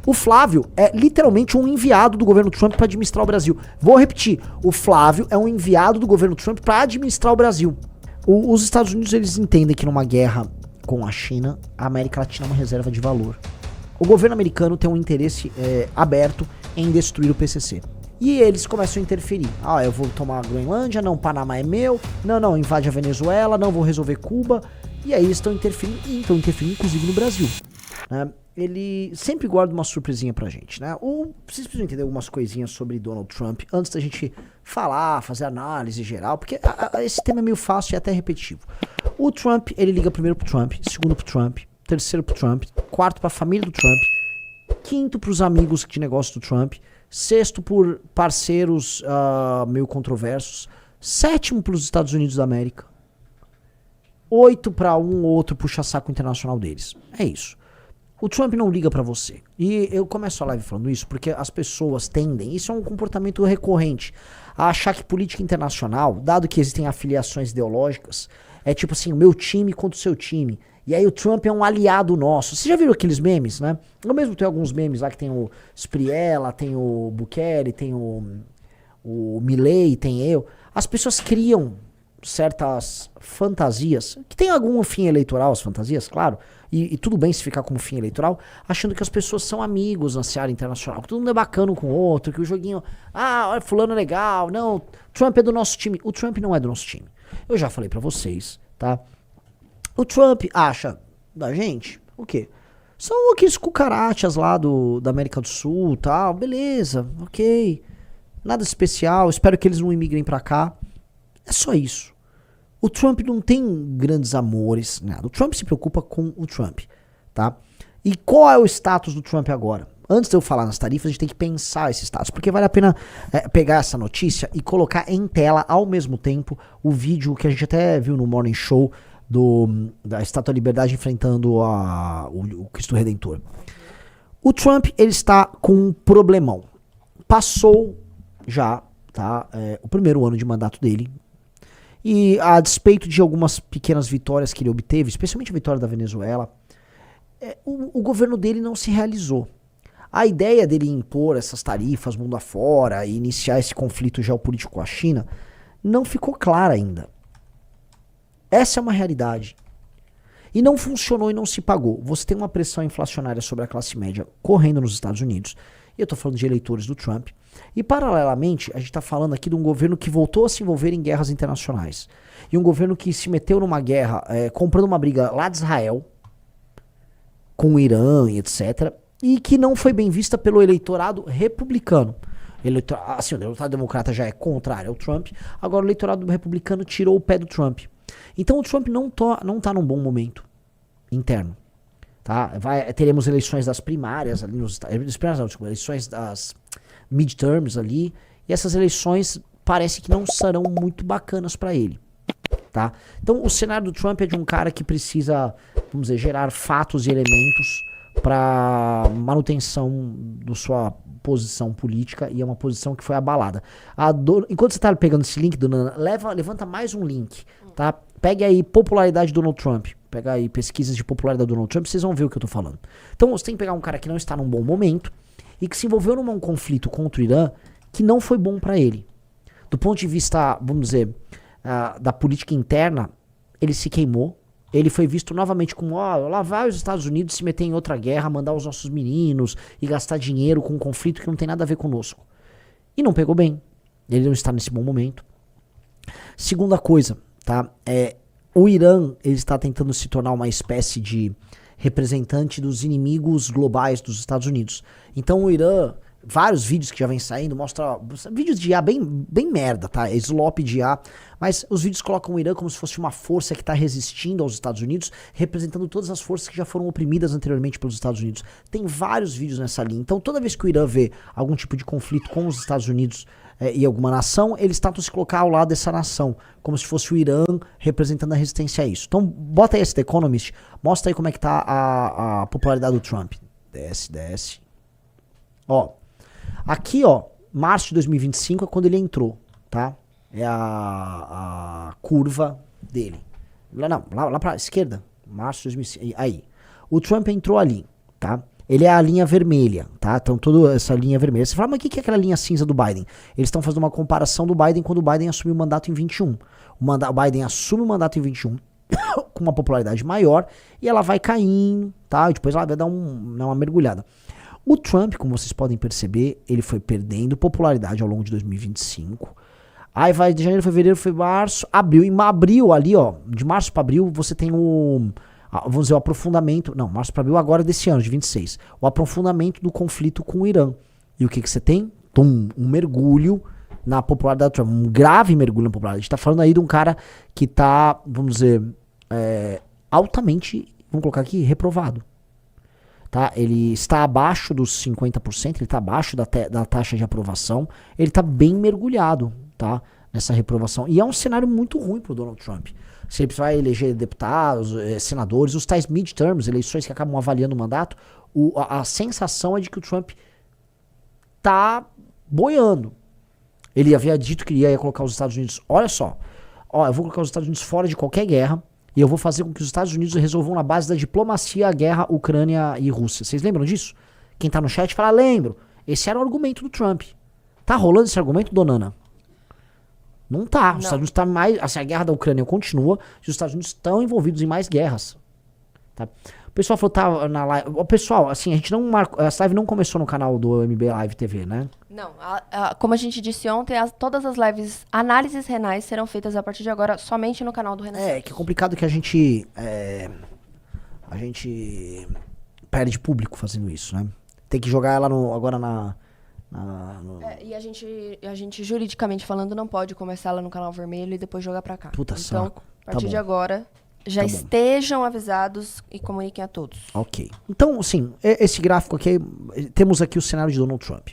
O Flávio é literalmente um enviado do governo Trump para administrar o Brasil. Vou repetir, o Flávio é um enviado do governo Trump para administrar o Brasil. Os Estados Unidos, eles entendem que numa guerra com a China, a América Latina é uma reserva de valor. O governo americano tem um interesse aberto em destruir o PCC. E eles começam a interferir. Eu vou tomar a Groenlândia, não, Panamá é meu, não, invade a Venezuela, não, vou resolver Cuba. E aí eles estão interferindo, inclusive no Brasil. Né? Ele sempre guarda uma surpresinha pra gente, né? Vocês precisam entender algumas coisinhas sobre Donald Trump antes da gente fazer análise geral, porque esse tema é meio fácil e até repetitivo. O Trump, ele liga primeiro pro Trump, segundo pro Trump, terceiro pro Trump, quarto pra família do Trump, quinto pros amigos de negócio do Trump, sexto por parceiros meio controversos, sétimo pros Estados Unidos da América, oito pra um ou outro puxa-saco internacional deles. É isso. O Trump não liga pra você. E eu começo a live falando isso porque as pessoas tendem, isso é um comportamento recorrente, a achar que política internacional, dado que existem afiliações ideológicas, é tipo assim, o meu time contra o seu time. E aí o Trump é um aliado nosso. Vocês já viram aqueles memes, né? Eu mesmo tenho alguns memes lá que tem o Spriella, tem o Bukele, tem o Milley, tem eu. As pessoas criam certas fantasias, que tem algum fim eleitoral, as fantasias, claro, e tudo bem se ficar como fim eleitoral, achando que as pessoas são amigos na seara internacional, que todo mundo é bacana com o outro, que o joguinho, olha, fulano é legal, não, Trump é do nosso time. O Trump não é do nosso time. Eu já falei pra vocês, tá? O Trump acha da gente, o quê? São aqueles cucarachas lá da América do Sul, tal, beleza, ok, nada especial, espero que eles não imigrem pra cá. É só isso. O Trump não tem grandes amores, nada. O Trump se preocupa com o Trump, tá? E qual é o status do Trump agora? Antes de eu falar nas tarifas, a gente tem que pensar esse status, porque vale a pena pegar essa notícia e colocar em tela, ao mesmo tempo, o vídeo que a gente até viu no Morning Show da Estátua da Liberdade enfrentando o Cristo Redentor. O Trump, ele está com um problemão. Passou já, tá, o primeiro ano de mandato dele, e a despeito de algumas pequenas vitórias que ele obteve, especialmente a vitória da Venezuela, o governo dele não se realizou. A ideia dele impor essas tarifas mundo afora e iniciar esse conflito geopolítico com a China não ficou clara ainda. Essa é uma realidade. E não funcionou e não se pagou. Você tem uma pressão inflacionária sobre a classe média correndo nos Estados Unidos. E eu tô falando de eleitores do Trump. E paralelamente, a gente tá falando aqui de um governo que voltou a se envolver em guerras internacionais. E um governo que se meteu numa guerra, comprando uma briga lá de Israel, com o Irã e etc. E que não foi bem vista pelo eleitorado republicano. O eleitorado democrata já é contrário ao Trump. Agora o eleitorado republicano tirou o pé do Trump. Então o Trump não tá num bom momento interno. Tá? Teremos eleições das primárias ali eleições das midterms ali, e essas eleições parece que não serão muito bacanas para ele, tá? Então o cenário do Trump é de um cara que precisa, vamos dizer, gerar fatos e elementos para manutenção da sua posição política, e é uma posição que foi abalada. Enquanto você tá pegando esse link, dona Ana, levanta mais um link, tá? Pegue aí popularidade do Donald Trump. Pega aí pesquisas de popularidade do Donald Trump, vocês vão ver o que eu tô falando. Então você tem que pegar um cara que não está num bom momento e que se envolveu num conflito contra o Irã que não foi bom para ele. Do ponto de vista, vamos dizer, da política interna, ele se queimou. Ele foi visto novamente como, lá vai os Estados Unidos se meter em outra guerra, mandar os nossos meninos e gastar dinheiro com um conflito que não tem nada a ver conosco. E não pegou bem. Ele não está nesse bom momento. Segunda coisa, tá? O Irã, ele está tentando se tornar uma espécie de representante dos inimigos globais dos Estados Unidos. Então o Irã, vários vídeos que já vem saindo, mostra vídeos de IA bem merda, tá? Slop de IA, mas os vídeos colocam o Irã como se fosse uma força que está resistindo aos Estados Unidos, representando todas as forças que já foram oprimidas anteriormente pelos Estados Unidos. Tem vários vídeos nessa linha. Então toda vez que o Irã vê algum tipo de conflito com os Estados Unidos e alguma nação, eles tentam se colocar ao lado dessa nação, como se fosse o Irã representando a resistência a isso. Então bota aí esse The Economist, mostra aí como é que tá a popularidade do Trump. Desce. Ó, aqui, março de 2025 é quando ele entrou, tá? É a curva dele. Lá pra esquerda, março de 2025, aí. O Trump entrou ali, tá? Ele é a linha vermelha, tá? Então toda essa linha vermelha. Você fala, mas o que é aquela linha cinza do Biden? Eles estão fazendo uma comparação do Biden quando o Biden assumiu o mandato em 21. O Biden assume o mandato em 21 com uma popularidade maior e ela vai caindo, tá? E depois ela vai dar uma mergulhada. O Trump, como vocês podem perceber, ele foi perdendo popularidade ao longo de 2025. Aí vai de janeiro, fevereiro, março, abril. Em abril ali, ó, de março para abril, você tem vamos dizer, o aprofundamento, não, março para abril agora desse ano, de 26, o aprofundamento do conflito com o Irã. E o que você tem? Um mergulho na popularidade do Trump, um grave mergulho na popularidade. A gente tá falando aí de um cara que tá, vamos dizer, altamente, vamos colocar aqui, reprovado. Tá? Ele está abaixo dos 50%, ele está abaixo da taxa de aprovação, ele está bem mergulhado, tá? Nessa reprovação. E é um cenário muito ruim pro Donald Trump. Se ele vai eleger deputados, senadores, os tais midterms, eleições que acabam avaliando o mandato, a sensação é de que o Trump tá boiando. Ele havia dito que ia colocar os Estados Unidos, olha só, eu vou colocar os Estados Unidos fora de qualquer guerra, e eu vou fazer com que os Estados Unidos resolvam na base da diplomacia a guerra Ucrânia e Rússia. Vocês lembram disso? Quem tá no chat fala, lembro. Esse era o argumento do Trump. Tá rolando esse argumento, Donana? Não tá. Os Estados Unidos tá mais... Assim, a guerra da Ucrânia continua e os Estados Unidos estão envolvidos em mais guerras. Tá? O pessoal falou, tá na live... O pessoal, assim, a gente não marcou... Essa live não começou no canal do MB Live TV, né? Não. Como a gente disse ontem, todas as lives, análises renais serão feitas a partir de agora somente no canal do Renan. Que é complicado que a gente perde público fazendo isso, né? Tem que jogar ela agora e a gente, juridicamente falando, não pode começar lá no canal vermelho e depois jogar pra cá. Puta então, saco. A partir de agora, já estejam avisados e comuniquem a todos. Ok. Então, assim, esse gráfico aqui, temos aqui o cenário de Donald Trump.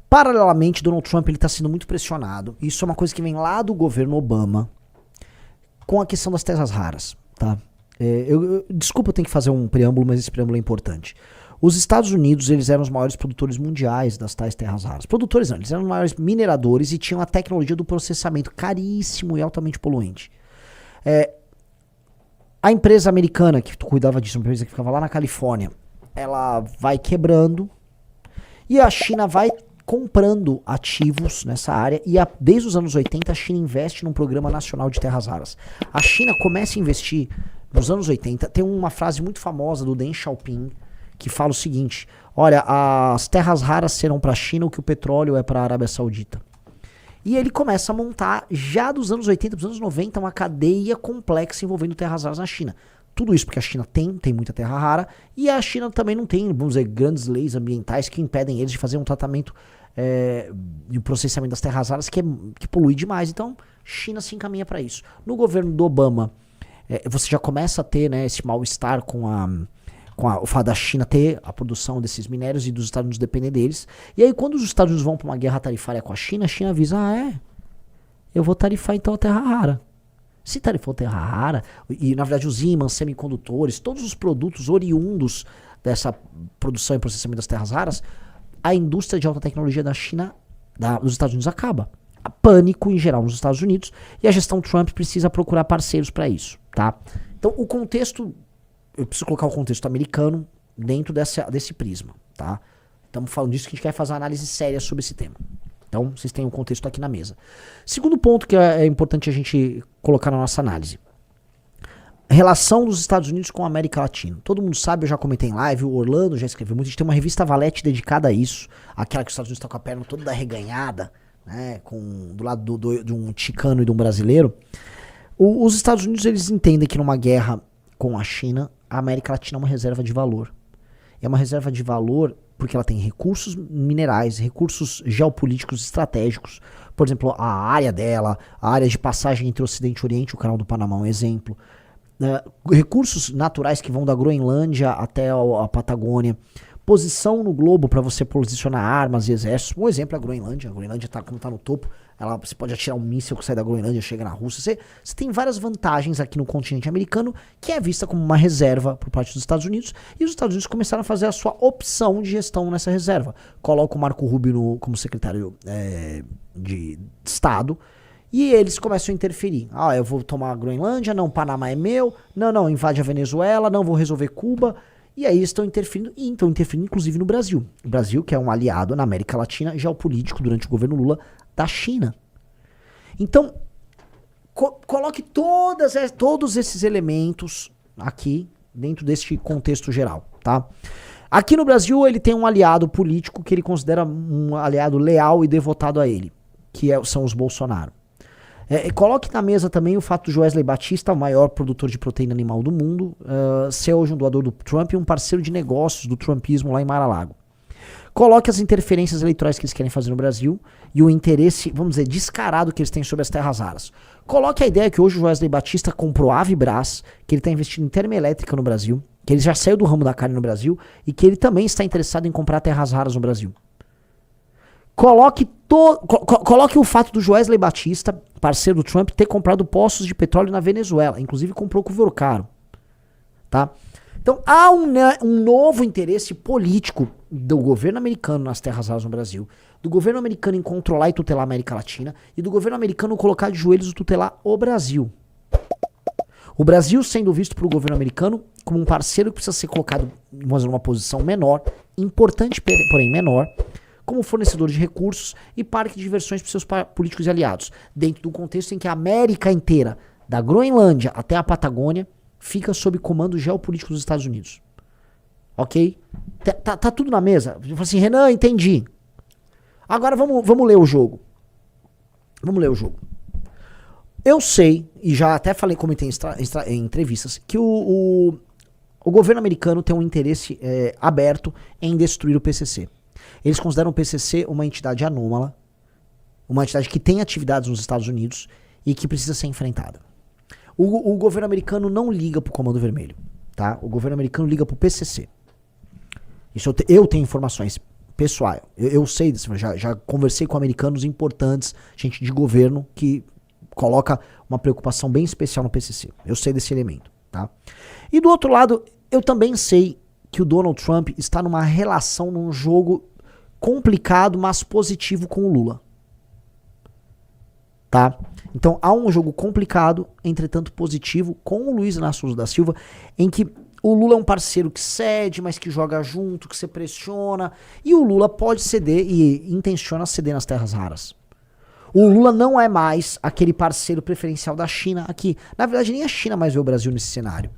Paralelamente, Donald Trump ele está sendo muito pressionado. Isso é uma coisa que vem lá do governo Obama com a questão das terras raras, tá? Desculpa, eu tenho que fazer um preâmbulo, mas esse preâmbulo é importante. Os Estados Unidos, eles eram os maiores produtores mundiais das tais terras raras. Produtores não, eles eram os maiores mineradores e tinham a tecnologia do processamento caríssimo e altamente poluente. A empresa americana que cuidava disso, uma empresa que ficava lá na Califórnia, ela vai quebrando e a China vai comprando ativos nessa área e desde os anos 80 a China investe num programa nacional de terras raras. A China começa a investir nos anos 80, tem uma frase muito famosa do Deng Xiaoping que fala o seguinte, olha, as terras raras serão para a China o que o petróleo é para a Arábia Saudita. E ele começa a montar, já dos anos 80 para os anos 90, uma cadeia complexa envolvendo terras raras na China. Tudo isso porque a China tem muita terra rara, e a China também não tem, vamos dizer, grandes leis ambientais que impedem eles de fazer um tratamento e o processamento das terras raras que polui demais. Então, China se encaminha para isso. No governo do Obama, você já começa a ter, né, esse mal-estar com o fato da China ter a produção desses minérios e dos Estados Unidos depender deles. E aí, quando os Estados Unidos vão para uma guerra tarifária com a China avisa, eu vou tarifar então a terra rara. Se tarifou terra rara, e na verdade os ímãs, semicondutores, todos os produtos oriundos dessa produção e processamento das terras raras, a indústria de alta tecnologia da China, dos Estados Unidos acaba. Há pânico em geral nos Estados Unidos e a gestão Trump precisa procurar parceiros para isso, tá? Então o contexto, eu preciso colocar o contexto americano dentro desse prisma, tá? Estamos falando disso que a gente quer fazer uma análise séria sobre esse tema. Então, vocês têm um contexto aqui na mesa. Segundo ponto que é importante a gente colocar na nossa análise. Relação dos Estados Unidos com a América Latina. Todo mundo sabe, eu já comentei em live, o Orlando já escreveu muito, a gente tem uma revista Valete dedicada a isso, aquela que os Estados Unidos estão com a perna toda arreganhada, né, do lado de um chicano e de um brasileiro. Os Estados Unidos, eles entendem que numa guerra com a China, a América Latina é uma reserva de valor. É uma reserva de valor porque ela tem recursos minerais, recursos geopolíticos estratégicos. Por exemplo, a área dela, a área de passagem entre o Ocidente e o Oriente, o Canal do Panamá é um exemplo. Recursos naturais que vão da Groenlândia até a Patagônia. Posição no globo para você posicionar armas e exércitos. Um exemplo é a Groenlândia. A Groenlândia, como está no topo, você pode atirar um míssil que sai da Groenlândia e chega na Rússia. Você tem várias vantagens aqui no continente americano, que é vista como uma reserva por parte dos Estados Unidos. E os Estados Unidos começaram a fazer a sua opção de gestão nessa reserva. Coloca o Marco Rubio como secretário de Estado. E eles começam a interferir. Eu vou tomar a Groenlândia, não, Panamá é meu. Não, invade a Venezuela, não, vou resolver Cuba. E aí estão interferindo, e estão interferindo inclusive no Brasil. O Brasil, que é um aliado na América Latina, geopolítico durante o governo Lula, da China. Então, coloque todos esses elementos aqui dentro deste contexto geral, tá? Aqui no Brasil ele tem um aliado político que ele considera um aliado leal e devotado a ele, que são os Bolsonaro. Coloque na mesa também o fato do Joesley Batista, o maior produtor de proteína animal do mundo, ser hoje um doador do Trump e um parceiro de negócios do trumpismo lá em Mar-a-Lago. Coloque as interferências eleitorais que eles querem fazer no Brasil e o interesse, vamos dizer, descarado que eles têm sobre as terras raras. Coloque a ideia que hoje o Joesley Batista comprou a Avibras, que ele está investindo em termoelétrica no Brasil, que ele já saiu do ramo da carne no Brasil e que ele também está interessado em comprar terras raras no Brasil. Coloque o fato do Joesley Batista, parceiro do Trump, ter comprado poços de petróleo na Venezuela. Inclusive comprou com o caro. Tá? Então há um novo interesse político do governo americano nas terras raras no Brasil, do governo americano em controlar e tutelar a América Latina e do governo americano colocar de joelhos e tutelar o Brasil. O Brasil sendo visto pelo governo americano como um parceiro que precisa ser colocado numa posição menor, importante porém menor, como fornecedor de recursos e parque de diversões para seus políticos e aliados, dentro do contexto em que a América inteira, da Groenlândia até a Patagônia, fica sob comando geopolítico dos Estados Unidos. Ok? Tá tudo na mesa. Eu falo assim, Renan, entendi. Agora vamos ler o jogo. Vamos ler o jogo. Eu sei, e já até comentei em entrevistas, que o governo americano tem um interesse aberto em destruir o PCC. Eles consideram o PCC uma entidade anômala, uma entidade que tem atividades nos Estados Unidos e que precisa ser enfrentada. O governo americano não liga pro Comando Vermelho, tá? O governo americano liga pro PCC. Isso eu tenho informações pessoais. Eu sei disso, já conversei com americanos importantes, gente de governo que coloca uma preocupação bem especial no PCC. Eu sei desse elemento, tá? E do outro lado, eu também sei que o Donald Trump está numa relação, num jogo complicado, mas positivo com o Lula. Tá? Então há um jogo complicado, entretanto positivo, com o Luiz Inácio Lula da Silva, em que o Lula é um parceiro que cede, mas que joga junto, que se pressiona, e o Lula pode ceder e intenciona ceder nas terras raras. O Lula não é mais aquele parceiro preferencial da China aqui. Na verdade, nem a China mais vê o Brasil nesse cenário.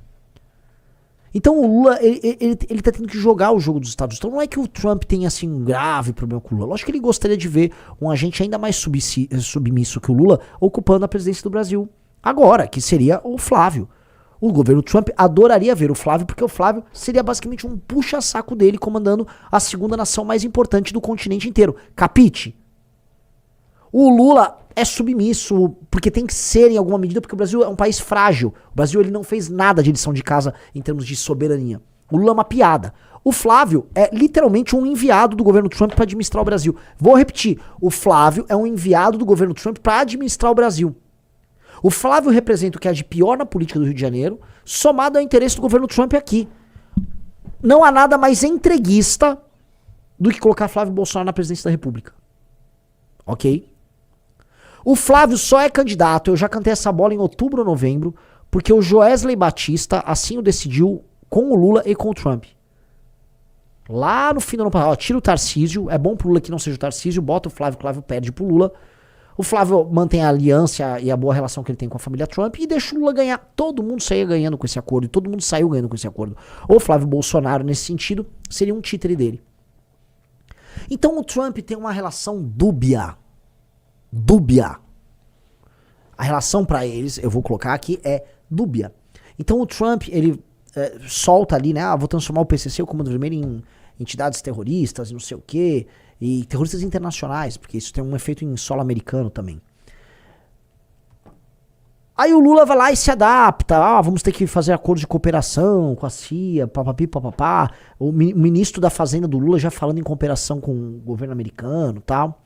Então o Lula, ele tá tendo que jogar o jogo dos Estados Unidos. Então não é que o Trump tenha assim um grave problema com o Lula. Lógico que ele gostaria de ver um agente ainda mais submisso que o Lula ocupando a presidência do Brasil agora, que seria o Flávio. O governo Trump adoraria ver o Flávio, porque o Flávio seria basicamente um puxa-saco dele comandando a segunda nação mais importante do continente inteiro. Capite? O Lula é submisso, porque tem que ser em alguma medida, porque o Brasil é um país frágil. O Brasil ele não fez nada de lição de casa em termos de soberania. O Lula é uma piada. O Flávio é literalmente um enviado do governo Trump para administrar o Brasil. Vou repetir, o Flávio é um enviado do governo Trump para administrar o Brasil. O Flávio representa o que há de pior na política do Rio de Janeiro, somado ao interesse do governo Trump aqui. Não há nada mais entreguista do que colocar Flávio Bolsonaro na presidência da República. Ok? O Flávio só é candidato, eu já cantei essa bola em outubro ou novembro, porque o Joesley Batista assim o decidiu com o Lula e com o Trump. Lá no fim do ano passado, tira o Tarcísio, é bom pro Lula que não seja o Tarcísio, bota o Flávio perde pro Lula. O Flávio mantém a aliança e a boa relação que ele tem com a família Trump e deixa o Lula ganhar. Todo mundo saía ganhando com esse acordo e todo mundo saiu ganhando com esse acordo. O Flávio Bolsonaro, nesse sentido, seria um títere dele. Então o Trump tem uma relação dúbia. A relação pra eles, eu vou colocar aqui, é dúbia. Então o Trump, ele solta ali, né? Vou transformar o PCC, o Comando Vermelho, em entidades terroristas e não sei o quê. E terroristas internacionais, porque isso tem um efeito em solo americano também. Aí o Lula vai lá e se adapta. Vamos ter que fazer acordo de cooperação com a CIA, papapi, papapá. O ministro da Fazenda do Lula já falando em cooperação com o governo americano e tal.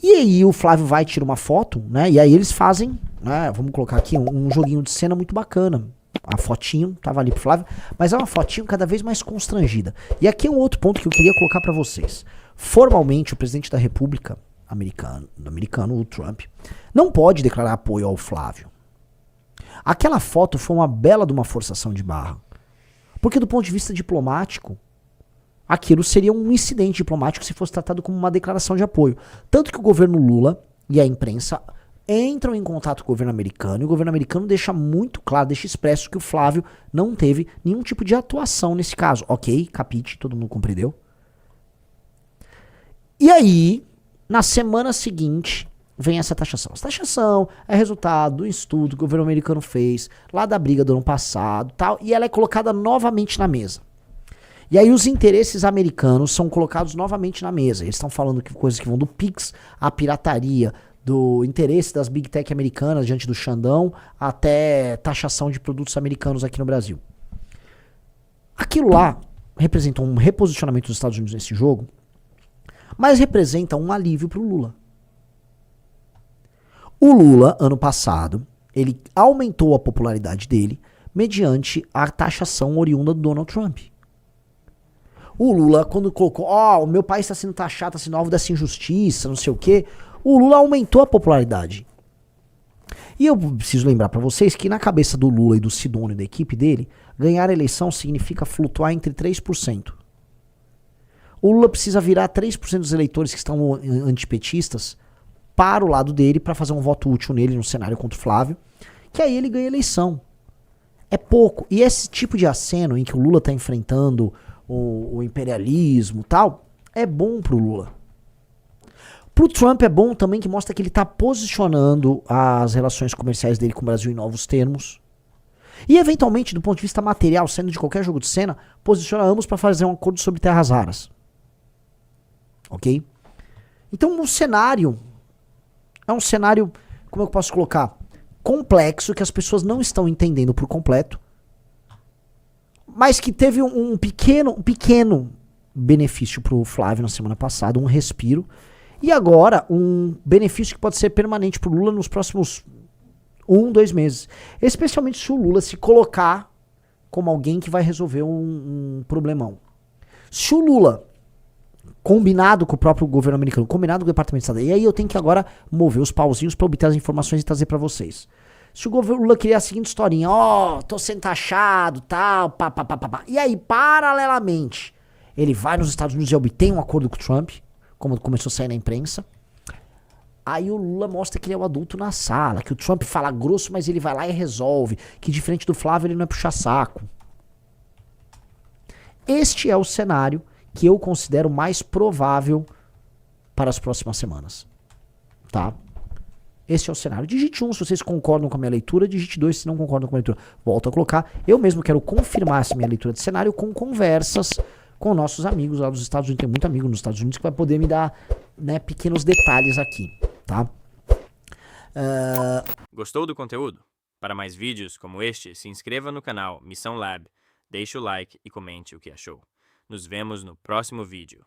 E aí o Flávio vai tirar uma foto, né? E aí eles fazem, né, vamos colocar aqui, um joguinho de cena muito bacana. A fotinho tava ali pro Flávio, mas é uma fotinho cada vez mais constrangida. E aqui é um outro ponto que eu queria colocar pra vocês. Formalmente, o presidente da República americano, o Trump, não pode declarar apoio ao Flávio. Aquela foto foi uma bela de uma forçação de barra. Porque do ponto de vista diplomático, aquilo seria um incidente diplomático se fosse tratado como uma declaração de apoio. Tanto que o governo Lula e a imprensa entram em contato com o governo americano, e o governo americano deixa muito claro, deixa expresso que o Flávio não teve nenhum tipo de atuação nesse caso. Ok, capite, todo mundo compreendeu. E aí, na semana seguinte, vem essa taxação. Essa taxação é resultado do estudo que o governo americano fez, lá da briga do ano passado, tal, e ela é colocada novamente na mesa. E aí os interesses americanos são colocados novamente na mesa. Eles estão falando que coisas que vão do PIX à pirataria, do interesse das Big Tech americanas diante do Xandão, até taxação de produtos americanos aqui no Brasil. Aquilo lá representa um reposicionamento dos Estados Unidos nesse jogo, mas representa um alívio para o Lula. O Lula, ano passado, ele aumentou a popularidade dele mediante a taxação oriunda do Donald Trump. O Lula, quando colocou, o meu país está sendo taxado, está sendo alvo dessa injustiça, não sei o quê, o Lula aumentou a popularidade. E eu preciso lembrar para vocês que na cabeça do Lula e do Sidônio e da equipe dele, ganhar a eleição significa flutuar entre 3%. O Lula precisa virar 3% dos eleitores que estão antipetistas para o lado dele, para fazer um voto útil nele no cenário contra o Flávio, que aí ele ganha a eleição. É pouco. E esse tipo de aceno em que o Lula está enfrentando o imperialismo e tal, é bom pro Lula. Pro Trump é bom também que mostra que ele está posicionando as relações comerciais dele com o Brasil em novos termos. E eventualmente, do ponto de vista material, saindo de qualquer jogo de cena, posiciona ambos para fazer um acordo sobre terras raras. Ok? Então o cenário é um cenário, como eu posso colocar, complexo, que as pessoas não estão entendendo por completo, mas que teve um pequeno benefício pro Flávio na semana passada, um respiro, e agora um benefício que pode ser permanente pro Lula nos próximos 2 meses. Especialmente se o Lula se colocar como alguém que vai resolver um problemão. Se o Lula, combinado com o próprio governo americano, combinado com o Departamento de Estado, e aí eu tenho que agora mover os pauzinhos para obter as informações e trazer para vocês. Se o governo Lula criar a seguinte historinha, tô sendo taxado, tal, pá. E aí, paralelamente, ele vai nos Estados Unidos e obtém um acordo com o Trump, como começou a sair na imprensa. Aí o Lula mostra que ele é o adulto na sala, que o Trump fala grosso, mas ele vai lá e resolve, que diferente do Flávio ele não é puxa-saco. Este é o cenário que eu considero mais provável para as próximas semanas. Tá? Esse é o cenário. Digite 1 se vocês concordam com a minha leitura, digite 2 se não concordam com a minha leitura. Volto a colocar. Eu mesmo quero confirmar essa minha leitura de cenário com conversas com nossos amigos lá dos Estados Unidos. Tem muito amigo nos Estados Unidos que vai poder me dar, né, pequenos detalhes aqui, tá? Gostou do conteúdo? Para mais vídeos como este, se inscreva no canal Missão Lab, deixe o like e comente o que achou. Nos vemos no próximo vídeo.